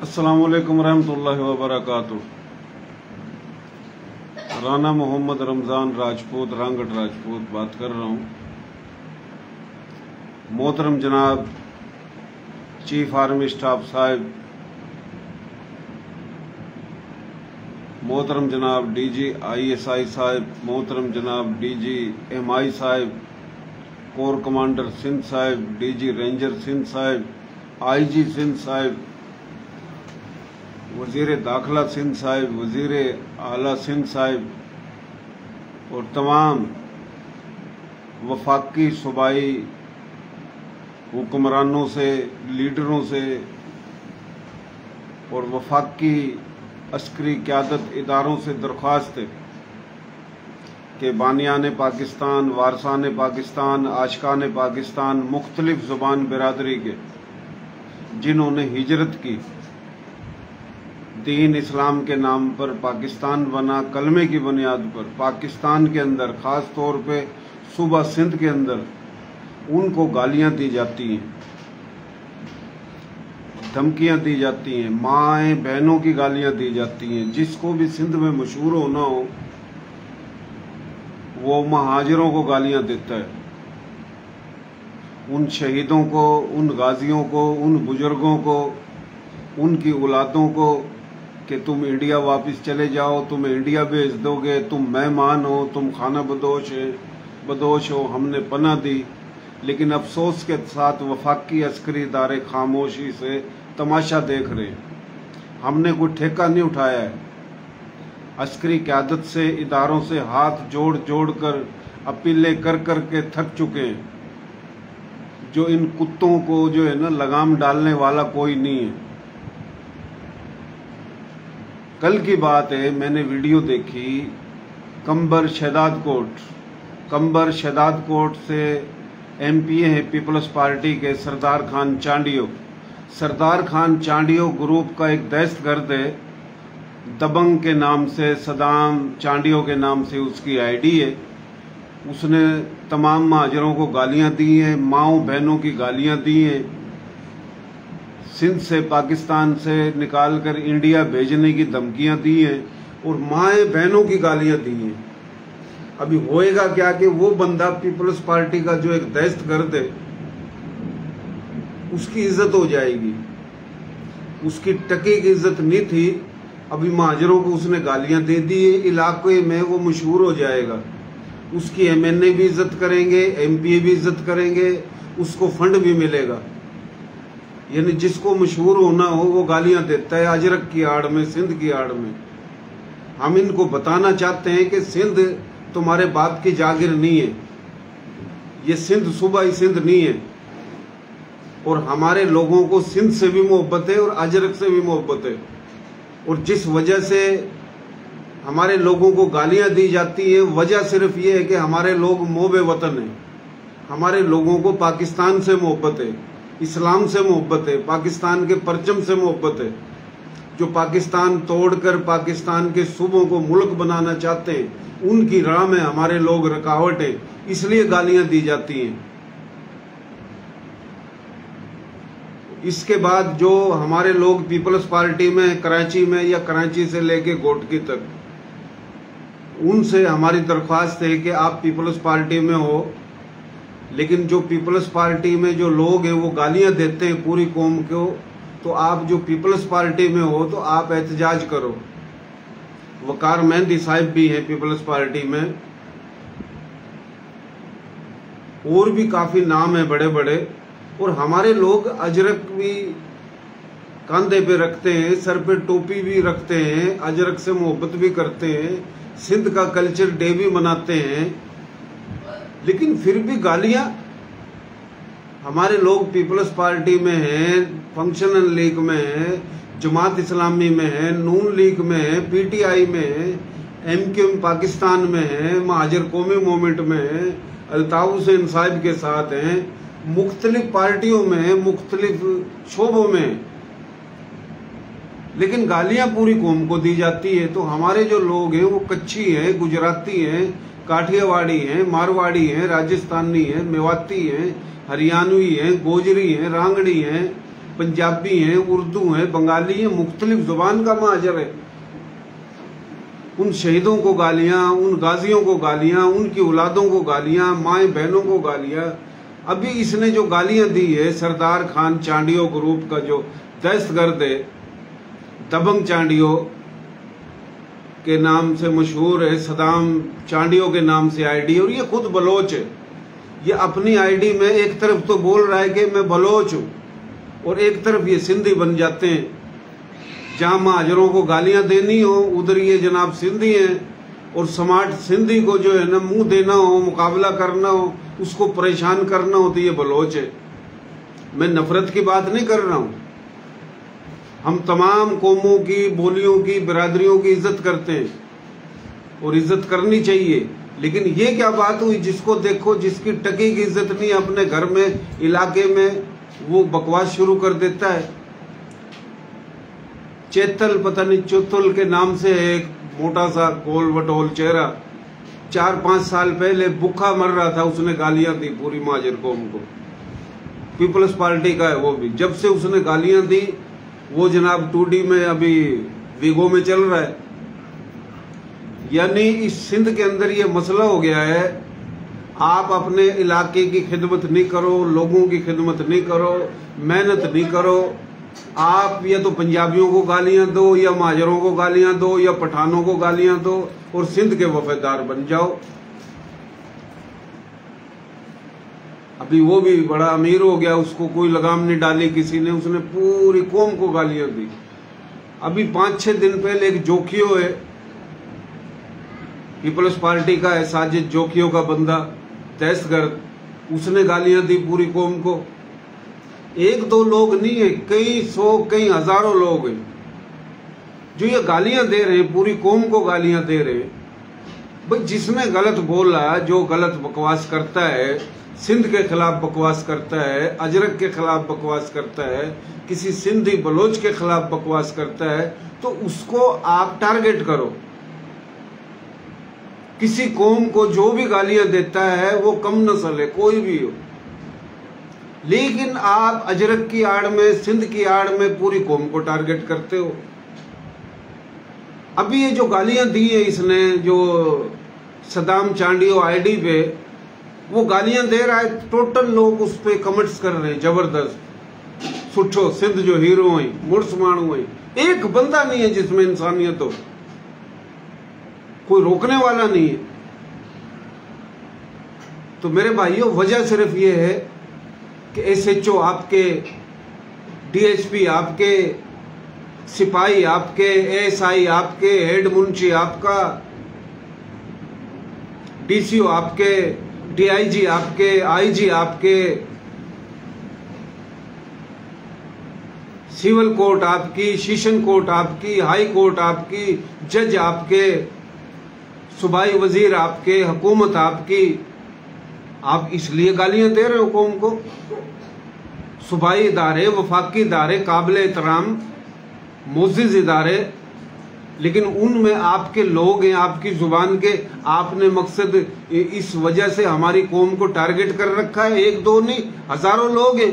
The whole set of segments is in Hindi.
अस्सलामुअलैकुम रहमतुल्लाहि व बरकातुहू। राना मोहम्मद रमज़ान राजपूत रांगट राजपूत बात कर रहा हूँ। मोहतरम जनाब चीफ आर्मी स्टाफ साहब, मोहतरम जनाब DG ISI साहब, मोहतरम जनाब DG MI साहब, कोर कमांडर सिंध साहब, DG रेंजर सिंध साहब, IG सिंध साहब, वज़ीर दाखिला सिंध साहब, वज़ीर आला सिंध साहब और तमाम वफाकी सूबाई हुक्मरानों से, लीडरों से और वफाकी अस्करी क़यादत इदारों से दरख्वास्त है कि बानियान पाकिस्तान, वारसान पाकिस्तान, आशिकान पाकिस्तान, मुख्तलिफ ज़ुबान बिरादरी के जिन्होंने हिजरत की, दीन इस्लाम के नाम पर पाकिस्तान बना, कलमे की बुनियाद पर पाकिस्तान के अंदर ख़ास तौर पे सूबा सिंध के अंदर उनको गालियां दी जाती हैं, धमकियां दी जाती हैं, माएँ बहनों की गालियां दी जाती हैं। जिसको भी सिंध में मशहूर होना हो वो महाजिरों को गालियां देता है, उन शहीदों को, उन गाजियों को, उन बुजुर्गों को, उनकी औलादों को कि तुम इंडिया वापस चले जाओ, तुम इंडिया भेज दोगे, तुम मेहमान हो, तुम खाना बदोश हो, हमने पनाह दी। लेकिन अफसोस के साथ वफाकी अस्करी इदारे खामोशी से तमाशा देख रहे हैं। हमने कोई ठेका नहीं उठाया है। अस्करी क़यादत से, इदारों से हाथ जोड़ जोड़ कर अपीलें कर कर के थक चुके हैं। जो इन कुत्तों को जो है ना लगाम डालने वाला कोई नहीं है। कल की बात है, मैंने वीडियो देखी कंबर शहदाद कोट से MPA है पीपल्स पार्टी के सरदार खान चांडियो ग्रुप का एक दहशतगर्द है, दबंग के नाम से, सदाम चांडियो के नाम से उसकी ID है। उसने तमाम महाजरों को गालियां दी हैं, माओं बहनों की गालियां दी हैं, सिंध से, पाकिस्तान से निकालकर इंडिया भेजने की धमकियां दी हैं और माएँ बहनों की गालियां दी हैं। अभी होएगा क्या कि वो बंदा पीपल्स पार्टी का जो एक दहशतगर्द है उसकी इज्जत हो जाएगी, उसकी टके की इज्जत नहीं थी। अभी महाजरों को उसने गालियां दे दी है, इलाके में वो मशहूर हो जाएगा, उसकी MNA भी इज्जत करेंगे, MPA भी इज्जत करेंगे, उसको फंड भी मिलेगा। यानी जिसको मशहूर होना हो वो गालियां देता है अजरक की आड़ में, सिंध की आड़ में। हम इनको बताना चाहते हैं कि सिंध तुम्हारे बाप की जागीर नहीं है, ये सिंध सूबाई सिंध नहीं है और हमारे लोगों को सिंध से भी मोहब्बत है और अजरक से भी मोहब्बत है। और जिस वजह से हमारे लोगों को गालियां दी जाती है, वजह सिर्फ ये है कि हमारे लोग मोहब्बे वतन हैं। हमारे लोगों को पाकिस्तान से मोहब्बत है, इस्लाम से मोहब्बत है, पाकिस्तान के परचम से मोहब्बत है। जो पाकिस्तान तोड़कर पाकिस्तान के सूबों को मुल्क बनाना चाहते हैं उनकी राह में हमारे लोग रुकावट है, इसलिए गालियां दी जाती हैं। इसके बाद जो हमारे लोग पीपल्स पार्टी में कराची में या कराची से लेके गोटकी तक, उनसे हमारी दरख्वास्त है कि आप पीपल्स पार्टी में हो, लेकिन जो पीपल्स पार्टी में जो लोग हैं वो गालियां देते हैं पूरी कौम को, तो आप जो पीपल्स पार्टी में हो तो आप एहतजाज करो। वकार मेहंदी साहब भी हैं पीपल्स पार्टी में, और भी काफी नाम है बड़े बड़े। और हमारे लोग अजरक भी कंधे पे रखते हैं, सर पे टोपी भी रखते हैं, अजरक से मोहब्बत भी करते हैं, सिंध का कल्चर डे भी मनाते हैं, लेकिन फिर भी गालियां। हमारे लोग पीपल्स पार्टी में हैं, फंक्शनल लीग में हैं, जमात इस्लामी में है, नून लीग में है, PTI में है, MQM पाकिस्तान में है, महाजर कौमी मूवमेंट में है, अल्ताफ हुसैन साहब के साथ हैं, मुख्तलिफ पार्टियों में, मुख्तलिफ शोबों में, लेकिन गालियां पूरी कौम को दी जाती है। तो हमारे जो लोग हैं वो कच्छी हैं, गुजराती हैं, काठियावाड़ी हैं, मारवाड़ी हैं, राजस्थानी हैं, मेवाती हैं, हरियाणवी हैं, गोजरी हैं, रांगड़ी हैं, पंजाबी हैं, उर्दू हैं, बंगाली हैं, मुख्तलिफ जुबान का महाजर है। उन शहीदों को गालियां, उन गाजियों को गालियां, उनकी औलादों को गालियां, माए बहनों को गालियां। अभी इसने जो गालियां दी है सरदार खान चांडियो ग्रुप का जो दहशतगर्द है, दबंग चांडियो के नाम से मशहूर है, सदाम चांडियो के नाम से आईडी, और ये खुद बलोच है। ये अपनी आईडी में एक तरफ तो बोल रहा है कि मैं बलोच हूं, और एक तरफ ये सिंधी बन जाते हैं। जहां महाजरों को गालियां देनी हो उधर ये जनाब सिंधी हैं, और स्मार्ट सिंधी को जो है ना मुंह देना हो, मुकाबला करना हो, उसको परेशान करना हो तो ये बलोच है। मैं नफरत की बात नहीं कर रहा हूं। हम तमाम कौमों की, बोलियों की, बिरादरियों की इज्जत करते हैं और इज्जत करनी चाहिए। लेकिन ये क्या बात हुई, जिसको देखो जिसकी टकी की इज्जत नहीं अपने घर में, इलाके में, वो बकवास शुरू कर देता है। चेतल पता नहीं चुतुल के नाम से एक मोटा सा गोल वटोल चेहरा 4-5 साल पहले भूखा मर रहा था, उसने गालियां दी पूरी महाजर कौम को। पीपल्स पार्टी का है वो भी। जब से उसने गालियां दी वो जनाब 2D में अभी वीगो में चल रहा है। यानी इस सिंध के अंदर ये मसला हो गया है, आप अपने इलाके की खिदमत नहीं करो, लोगों की खिदमत नहीं करो, मेहनत नहीं करो, आप या तो पंजाबियों को गालियां दो, या महाजरों को गालियां दो, या पठानों को गालियां दो, और सिंध के वफादार बन जाओ। अभी वो भी बड़ा अमीर हो गया, उसको कोई लगाम नहीं डाली किसी ने, उसने पूरी कौम को गालियां दी। अभी 5-6 दिन पहले एक जोखियो है, पीपल्स पार्टी का है, साजिद जोखियो का बंदा, दहशतगर्द, उसने गालियां दी पूरी कौम को। 1-2 लोग नहीं है, कई 100 कई हजारों लोग हैं जो ये गालियां दे रहे हैं, पूरी कौम को गालियां दे रहे हैं। भाई जिसने गलत बोला, जो गलत बकवास करता है, सिंध के खिलाफ बकवास करता है, अजरक के खिलाफ बकवास करता है, किसी सिंधी बलोच के खिलाफ बकवास करता है, तो उसको आप टारगेट करो। किसी कौम को जो भी गालियां देता है वो कम नस्ल है, कोई भी हो, लेकिन आप अजरक की आड़ में, सिंध की आड़ में पूरी कौम को टारगेट करते हो। अभी ये जो गालियां दी है इसने, जो सदाम चांडियो आईडी पे वो गालियां दे रहा है, टोटल लोग उस पे कमेंट्स कर रहे हैं जबरदस्त। सुठो सिंध जो हीरो है, मुर्स मानू है, एक बंदा नहीं है जिसमें इंसानियत हो, कोई रोकने वाला नहीं है। तो मेरे भाइयों, वजह सिर्फ ये है कि SHO आपके, DSP आपके, सिपाही आपके, ASI आपके, हेड मुंशी आपका, DCO आपके, DIG आपके, IG आपके, सिविल कोर्ट आपकी, सेशन कोर्ट आपकी, हाई कोर्ट आपकी, जज आपके, सूबाई वजीर आपके, हुकूमत आपकी। आप इसलिए गालियां दे रहे हो कौम को। सूबाई इदारे, वफाकी इदारे काबिल एहतराम, मोअज़्ज़िज़ इदारे, लेकिन उनमें आपके लोग हैं, आपकी जुबान के। आपने मकसद इस वजह से हमारी कौम को टारगेट कर रखा है। 1-2 नहीं, हजारों लोग हैं।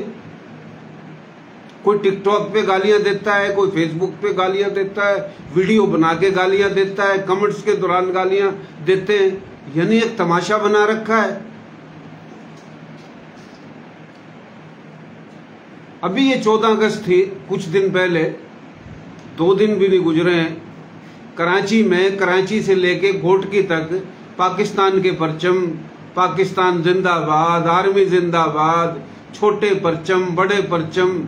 कोई टिकटॉक पे गालियां देता है, कोई फेसबुक पे गालियां देता है, वीडियो बना के गालियां देता है, कमेंट्स के दौरान गालियां देते हैं, यानी एक तमाशा बना रखा है। अभी ये 14 अगस्त थी, कुछ दिन पहले, 2 दिन भी नहीं गुजरे हैं, कराची में, कराची से लेके घोटकी तक पाकिस्तान के परचम, पाकिस्तान जिंदाबाद, आर्मी जिंदाबाद, छोटे परचम, बड़े परचम।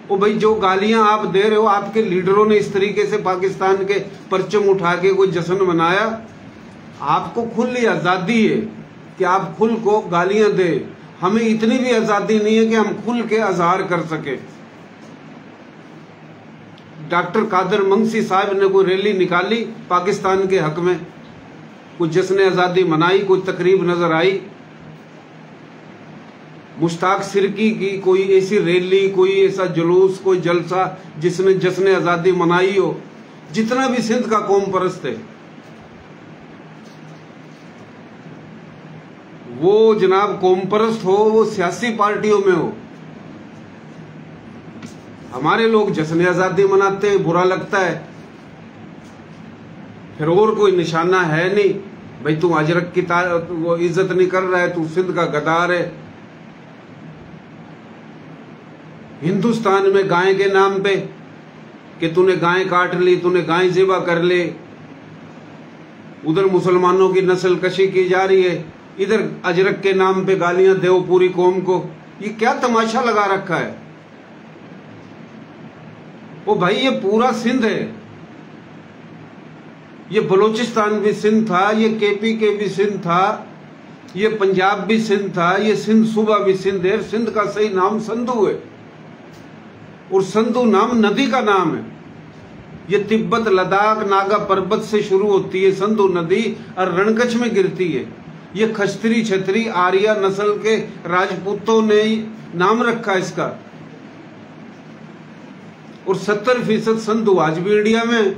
ओ भाई, जो गालियां आप दे रहे हो, आपके लीडरों ने इस तरीके से पाकिस्तान के परचम उठा के कोई जश्न मनाया? आपको खुली आजादी है कि आप खुल को गालियां दे। हमें इतनी भी आजादी नहीं है कि हम खुल के अजहार कर सके। डॉक्टर कादर मंगसी साहब ने कोई रैली निकाली पाकिस्तान के हक में, कोई जश्न आजादी मनाई, कोई तकरीब नजर आई? मुश्ताक सिरकी की कोई ऐसी रैली, कोई ऐसा जुलूस, कोई जलसा जिसने जश्न आजादी मनाई हो? जितना भी सिंध का कौम परस्त है, वो जनाब कौम परस्त हो, वो सियासी पार्टियों में हो, हमारे लोग जश्न आजादी मनाते हैं, बुरा लगता है। फिर और कोई निशाना है नहीं भाई, तू अजरक की वो इज्जत नहीं कर रहा है, तू सिंध का गद्दार है। हिंदुस्तान में गाय के नाम पे कि तूने गाय काट ली, तूने गाय ज़िबा कर ली, उधर मुसलमानों की नस्ल कशी की जा रही है, इधर अजरक के नाम पे गालियां दो पूरी कौम को। ये क्या तमाशा लगा रखा है? ओ भाई, ये पूरा सिंध है, ये बलूचिस्तान भी सिंध था, ये केपी के भी सिंध था, ये पंजाब भी सिंध था, ये सिंध सूबा भी सिंध है। सिंध का सही नाम संधू है और संधू नाम नदी का नाम है। ये तिब्बत, लद्दाख, नागा पर्वत से शुरू होती है संधू नदी और रणकच्छ में गिरती है। ये खस्त्री, छत्री, आर्या नस्ल के राजपूतों ने नाम रखा इसका। और 70% संधू आज भी इंडिया में।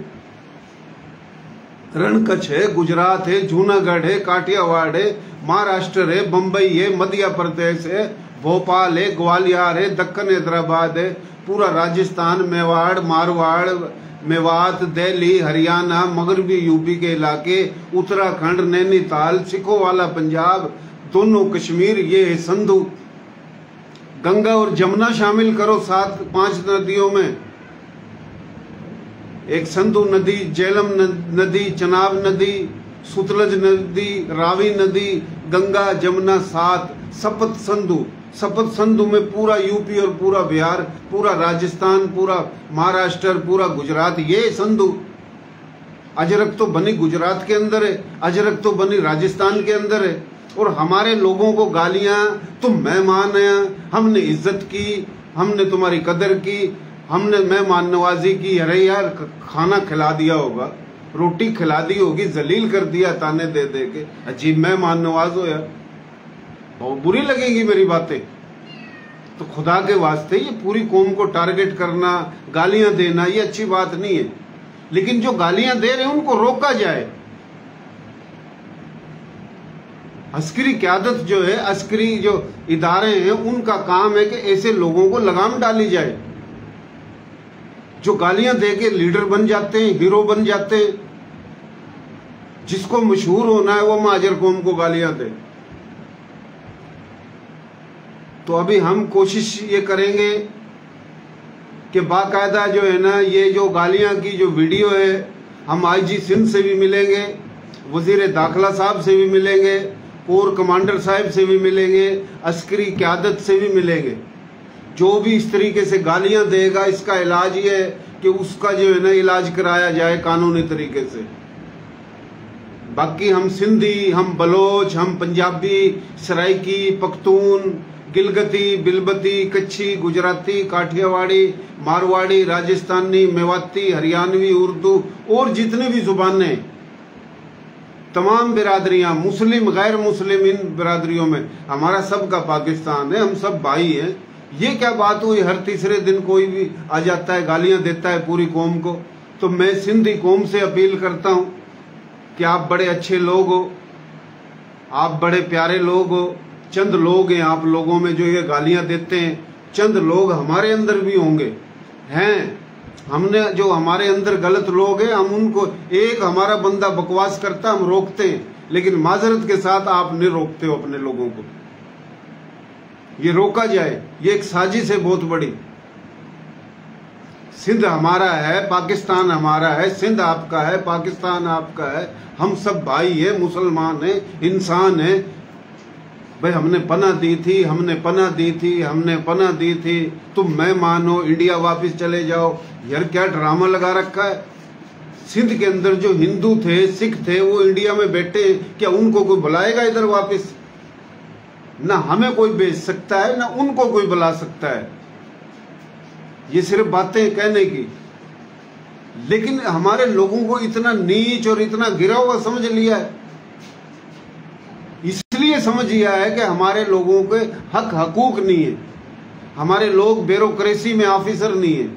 रणकच्छ है, गुजरात है, जूनागढ़ है, काठियावाड़ है, महाराष्ट्र है, बंबई है, मध्य प्रदेश है, भोपाल है, ग्वालियर है, दक्कन हैदराबाद है, पूरा राजस्थान, मेवाड़, मारवाड़, मेवात, दिल्ली, हरियाणा, मगरबी यूपी के इलाके, उत्तराखंड, नैनीताल, सिखों वाला पंजाब, दोनों कश्मीर, ये है संधू। गंगा और जमुना शामिल करो 5 नदियों में। एक संधू नदी, झेलम नदी, चनाब नदी, सुतलज नदी, रावी नदी, गंगा, जमुना, 7 सप्त संधू। सप्त संधू में पूरा यूपी और पूरा बिहार, पूरा राजस्थान, पूरा महाराष्ट्र, पूरा गुजरात, ये संधू। अजरक तो बनी गुजरात के अंदर है, अजरक तो बनी राजस्थान के अंदर है। और हमारे लोगों को गालियां, तुम मेहमान हैं, हमने इज्जत की, हमने तुम्हारी कदर की, हमने मेहमान नवाजी की। अरे यार, खाना खिला दिया होगा, रोटी खिला दी होगी, जलील कर दिया ताने दे दे के, अजीब मेहमान नवाज हो यार। बहुत बुरी लगेगी मेरी बातें। तो खुदा के वास्ते ये पूरी कौम को टारगेट करना, गालियां देना, ये अच्छी बात नहीं है। लेकिन जो गालियां दे रहे हैं उनको रोका जाए। अस्करी क़यादत जो है, अस्करी जो इदारे हैं, उनका काम है कि ऐसे लोगों को लगाम डाली जाए जो गालियां दे के लीडर बन जाते हैं, हीरो बन जाते हैं। जिसको मशहूर होना है वो महाजर कौम को गालियां दे। तो अभी हम कोशिश ये करेंगे कि बाकायदा जो है ना, ये जो गालियां की जो वीडियो है, हम आईजी सिंध से भी मिलेंगे, वजीर दाखिला साहब से भी मिलेंगे, कोर कमांडर साहब से भी मिलेंगे, अस्करी क़यादत से भी मिलेंगे। जो भी इस तरीके से गालियां देगा, इसका इलाज ये है कि उसका जो है ना इलाज कराया जाए कानूनी तरीके से। बाकी हम सिंधी, हम बलोच, हम पंजाबी, सराइकी, पख्तून, गिलगती, बिलबती, कच्छी, गुजराती, काठियावाड़ी, मारवाड़ी, राजस्थानी, मेवाती, हरियाणवी, उर्दू और जितनी भी जुबानें, तमाम बिरादरियां, मुस्लिम, गैर मुस्लिम, इन बिरादरियों में हमारा सबका पाकिस्तान है, हम सब भाई हैं। ये क्या बात हुई, हर तीसरे दिन कोई भी आ जाता है, गालियां देता है पूरी कौम को। तो मैं सिंधी कौम से अपील करता हूं कि आप बड़े अच्छे लोग हो, आप बड़े प्यारे लोग हो। चंद लोग हैं आप लोगों में जो ये गालियां देते हैं, चंद लोग हमारे अंदर भी होंगे हैं। हमने जो हमारे अंदर गलत लोग हैं, हम उनको, एक हमारा बंदा बकवास करता हम रोकते हैं, लेकिन माजरत के साथ आप नहीं रोकते हो अपने लोगों को। ये रोका जाए, ये एक साजिश है बहुत बड़ी। सिंध हमारा है, पाकिस्तान हमारा है, सिंध आपका है, पाकिस्तान आपका है, हम सब भाई हैं, मुसलमान हैं, इंसान हैं। भाई हमने पनाह दी थी, हमने पनाह दी थी, हमने पनाह दी थी, तुम मेहमान हो, इंडिया वापस चले जाओ। यार क्या ड्रामा लगा रखा है। सिंध के अंदर जो हिंदू थे, सिख थे, वो इंडिया में बैठे, क्या उनको कोई बुलाएगा इधर वापस? ना हमें कोई भेज सकता है, ना उनको कोई बुला सकता है। ये सिर्फ बातें कहने की। लेकिन हमारे लोगों को इतना नीच और इतना गिरा हुआ समझ लिया है। इसलिए समझ लिया है कि हमारे लोगों के हक हकूक नहीं है। हमारे लोग ब्यूरोक्रेसी में ऑफिसर नहीं है,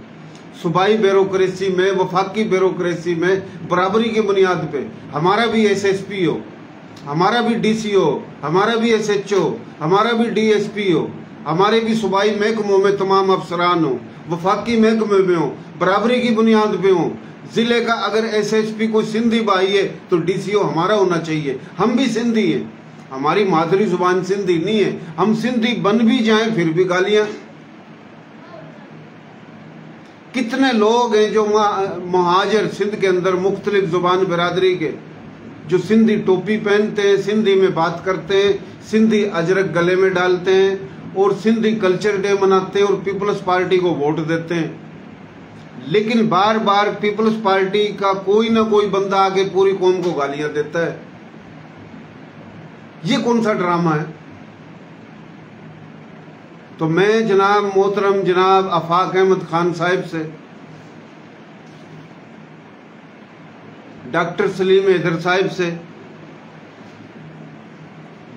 सूबाई ब्यूरोक्रेसी में, वफाकी ब्यूरोक्रेसी में बराबरी की बुनियाद पे हमारा भी एसएसपी हो, हमारा भी डीसी हो, हमारा भी एसएचओ, हमारा भी डीएसपी हो, हमारे भी सूबाई महकमों में तमाम अफसरान हो, वफाकी महकमे में हो, बराबरी की बुनियाद पे हो। जिले का अगर SSP कोई सिंधी भाई है तो DCO हमारा होना चाहिए। हम भी सिंधी हैं, हमारी मादरी जुबान सिंधी नहीं है। हम सिंधी बन भी जाएं फिर भी गालियां। कितने लोग हैं जो मुहाजिर सिंध के अंदर मुख्तलिफ जुबान बिरादरी के, जो सिंधी टोपी पहनते हैं, सिंधी में बात करते हैं, सिंधी अजरक गले में डालते हैं और सिंधी कल्चर डे मनाते हैं और पीपल्स पार्टी को वोट देते हैं। लेकिन बार बार पीपल्स पार्टी का कोई ना कोई बंदा आके पूरी कौम को गालियां देता है। ये कौन सा ड्रामा है? तो मैं जनाब मोहतरम जनाब आफाक अहमद खान साहिब से, डॉक्टर सलीम हैदर साहिब से,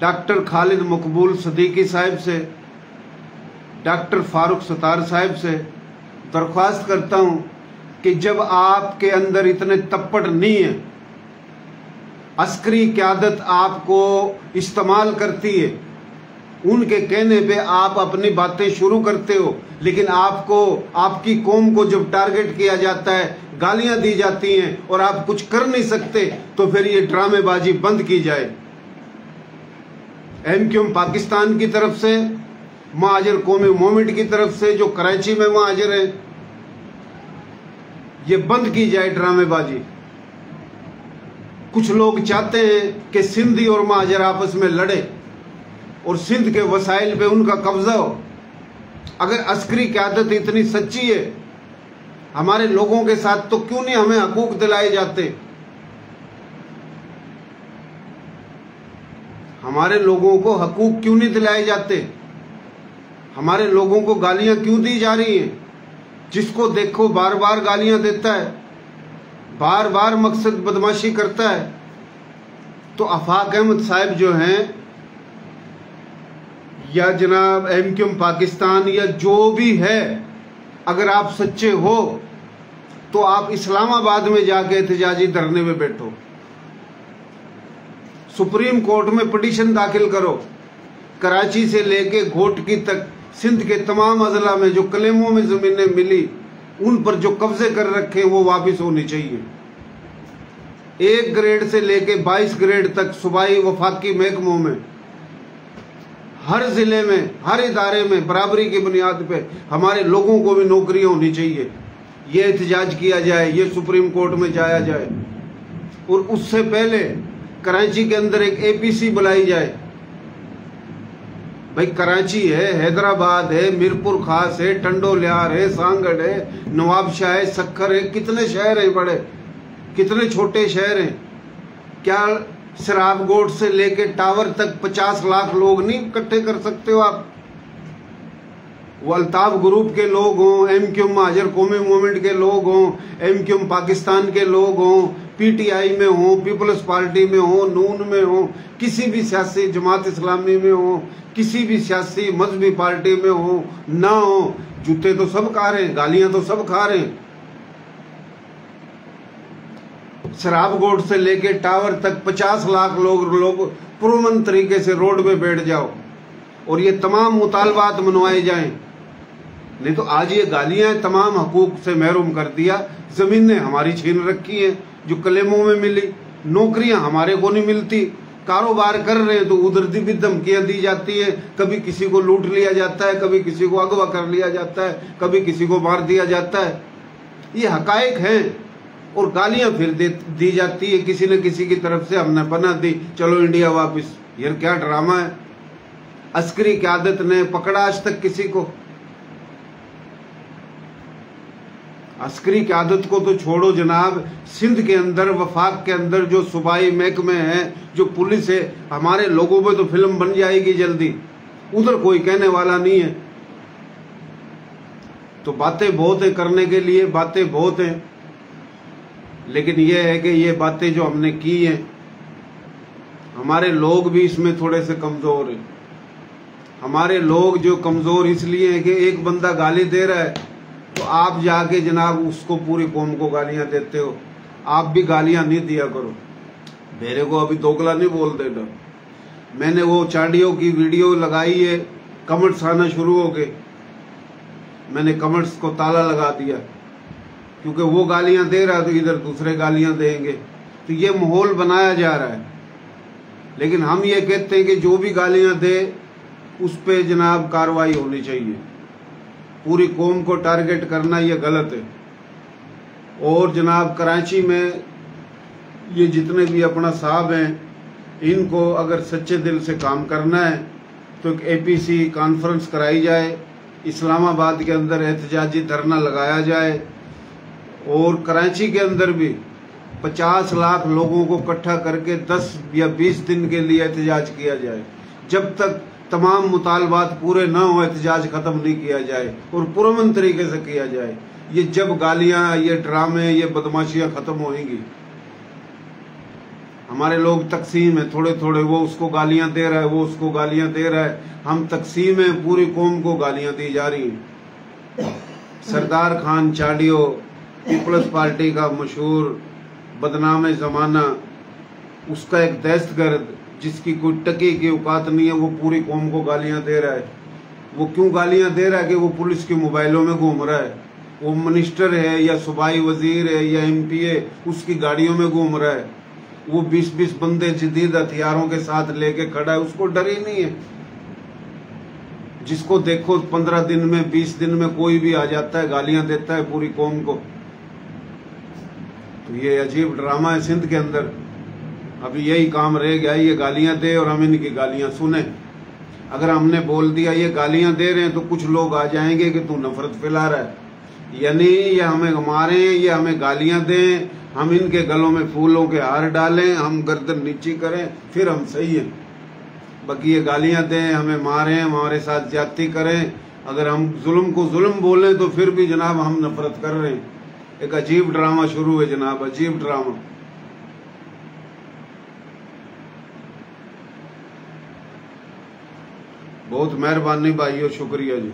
डॉक्टर खालिद मकबूल सदीकी साहिब से, डॉक्टर फारूक सतार साहिब से दरख्वास्त करता हूं कि जब आपके अंदर इतने तप्पड़ नहीं है, अस्करी क़यादत आपको इस्तेमाल करती है, उनके कहने पे आप अपनी बातें शुरू करते हो, लेकिन आपको आपकी कौम को जब टारगेट किया जाता है, गालियां दी जाती हैं और आप कुछ कर नहीं सकते, तो फिर ये ड्रामेबाजी बंद की जाए। MQM पाकिस्तान की तरफ से, महाजर कौमी मूवमेंट की तरफ से जो कराची में महाजर है, ये बंद की जाए ड्रामेबाजी। कुछ लोग चाहते हैं कि सिंधी और महाजर आपस में लड़े और सिंध के वसाइल पे उनका कब्जा हो। अगर अस्करी क़यादत इतनी सच्ची है हमारे लोगों के साथ, तो क्यों नहीं हमें हकूक दिलाए जाते? हमारे लोगों को हकूक क्यों नहीं दिलाए जाते? हमारे लोगों को गालियां क्यों दी जा रही हैं? जिसको देखो बार बार गालियां देता है, बार बार मकसद बदमाशी करता है। तो आफाक अहमद साहब जो हैं, या जनाब MQM पाकिस्तान या जो भी है, अगर आप सच्चे हो तो आप इस्लामाबाद में जाके एहतजाजी धरने में बैठो, सुप्रीम कोर्ट में पिटीशन दाखिल करो। कराची से लेके घोटकी तक सिंध के तमाम अजला में जो क्लेमों में जमीनें मिली, उन पर जो कब्जे कर रखे वो वापस होनी चाहिए। 1 ग्रेड से लेके 22 ग्रेड तक सूबाई वफाकी महकमों में, हर जिले में, हर इदारे में बराबरी की बुनियाद पे हमारे लोगों को भी नौकरियां होनी चाहिए। ये एहतजाज किया जाए, ये सुप्रीम कोर्ट में जाया जाए और उससे पहले कराची के अंदर एक APC बुलाई जाए। भाई कराची है, हैदराबाद है, मीरपुर खास है, टंडोलियार है, सांगड़ है, नवाबशाह है, सक्खर है, कितने शहर हैं बड़े, कितने छोटे शहर हैं। क्या शराबगोट से लेके टावर तक 50 लाख लोग नहीं इकट्ठे कर सकते हो आप? वो अल्ताफ ग्रुप के लोग हों, MQM महाजर कौमी मूवमेंट के लोग हों, MQM पाकिस्तान के लोग हों, PTI में हों, पीपल्स पार्टी में हों, नून में हों, किसी भी सियासी जमात इस्लामी में हों, किसी भी सियासी मजहबी पार्टी में हों, ना हो, जूते तो सब खा रहे हैं, गालियां तो सब खा रहे हैं। शराबगोट से लेके टावर तक 50 लाख लोग पुरअमन तरीके से रोड पे बैठ जाओ और ये तमाम मुतालबात मनवाए जाएं। नहीं तो आज ये गालियां तमाम हकूक से महरूम कर दिया। जमीनें हमारी छीन रखी हैं जो कलेमों में मिली, नौकरियां हमारे को नहीं मिलती, कारोबार कर रहे हैं तो उधर भी धमकियां दी जाती है। कभी किसी को लूट लिया जाता है, कभी किसी को अगवा कर लिया जाता है, कभी किसी को मार दिया जाता है। ये हकायक हैं और गालियां फिर दी जाती है किसी न किसी की तरफ से। हमने बना दी, चलो इंडिया वापस। यार क्या ड्रामा है? अस्करी क़यादत ने पकड़ा आज तक किसी को? अस्करी क़यादत को तो छोड़ो जनाब, सिंध के अंदर वफाक के अंदर जो सूबाई महकमे है, जो पुलिस है, हमारे लोगों पे तो फिल्म बन जाएगी जल्दी। उधर कोई कहने वाला नहीं है। तो बातें बहुत है, करने के लिए बातें बहुत हैं, लेकिन यह है कि ये बातें जो हमने की हैं, हमारे लोग भी इसमें थोड़े से कमजोर हैं। हमारे लोग जो कमजोर इसलिए हैं कि एक बंदा गाली दे रहा है तो आप जाके जनाब उसको पूरी कौम को गालियां देते हो। आप भी गालियां नहीं दिया करो। मेरे को अभी दोगला नहीं बोल देना। मैंने वो चांडियों की वीडियो लगाई है कमेंट्स आना शुरू हो गए। मैंने कमेंट्स को ताला लगा दिया, क्योंकि वो गालियां दे रहा है तो इधर दूसरे गालियां देंगे, तो ये माहौल बनाया जा रहा है। लेकिन हम ये कहते हैं कि जो भी गालियां दे उस पे जनाब कार्रवाई होनी चाहिए। पूरी कौम को टारगेट करना ये गलत है। और जनाब कराची में ये जितने भी अपना साहब हैं, इनको अगर सच्चे दिल से काम करना है तो एक APC कॉन्फ्रेंस कराई जाए, इस्लामाबाद के अंदर एहतजाजी धरना लगाया जाए, और कराची के अंदर भी 50 लाख लोगों को इकट्ठा करके 10 या 20 दिन के लिए एहतजाज किया जाए। जब तक तमाम मुतालबात पूरे न हो एहतजाज खत्म नहीं किया जाए और पुरअमन तरीके से किया जाए। ये जब गालियां, ये ड्रामे, ये बदमाशियां खत्म होंगी। हमारे लोग तकसीम है, थोड़े थोड़े, वो उसको गालियां दे रहा है, वो उसको गालियां दे रहा है। हम तकसीम है, पूरी कौम को गालियां दी जा रही हैं। सरदार खान चाडियो, पीपल्स पार्टी का मशहूर बदनाम जमाना, उसका एक दहशतगर्द जिसकी कोई टके की औकात नहीं है, वो पूरी कौम को गालियां दे रहा है। वो क्यों गालियां दे रहा है कि वो पुलिस के मोबाइलों में घूम रहा है, वो मिनिस्टर है या सूबाई वजीर है या MP है, उसकी गाड़ियों में घूम रहा है, वो 20-20 बंदे जदीद हथियारों के साथ लेके खड़ा है, उसको डर ही नहीं है। जिसको देखो 15 दिन में, 20 दिन में कोई भी आ जाता है, गालियां देता है पूरी कौम को। तो ये अजीब ड्रामा है सिंध के अंदर। अभी यही काम रह गया, ये गालियां दे और हम इनकी गालियां सुने। अगर हमने बोल दिया ये गालियां दे रहे हैं तो कुछ लोग आ जाएंगे कि तू नफरत फैला रहा है, यानी ये हमें मारें, ये हमें गालियां दें, हम इनके गलों में फूलों के हार डालें, हम गर्दन नीची करें, फिर हम सही हैं। बाकी ये गालियां दें, हमें मारें, हमारे साथ ज्यादती करें, अगर हम जुल्म को जुल्म बोलें तो फिर भी जनाब हम नफरत कर रहे हैं। एक अजीब ड्रामा शुरू है जनाब, अजीब ड्रामा। बहुत मेहरबानी भाइयों, शुक्रिया जी।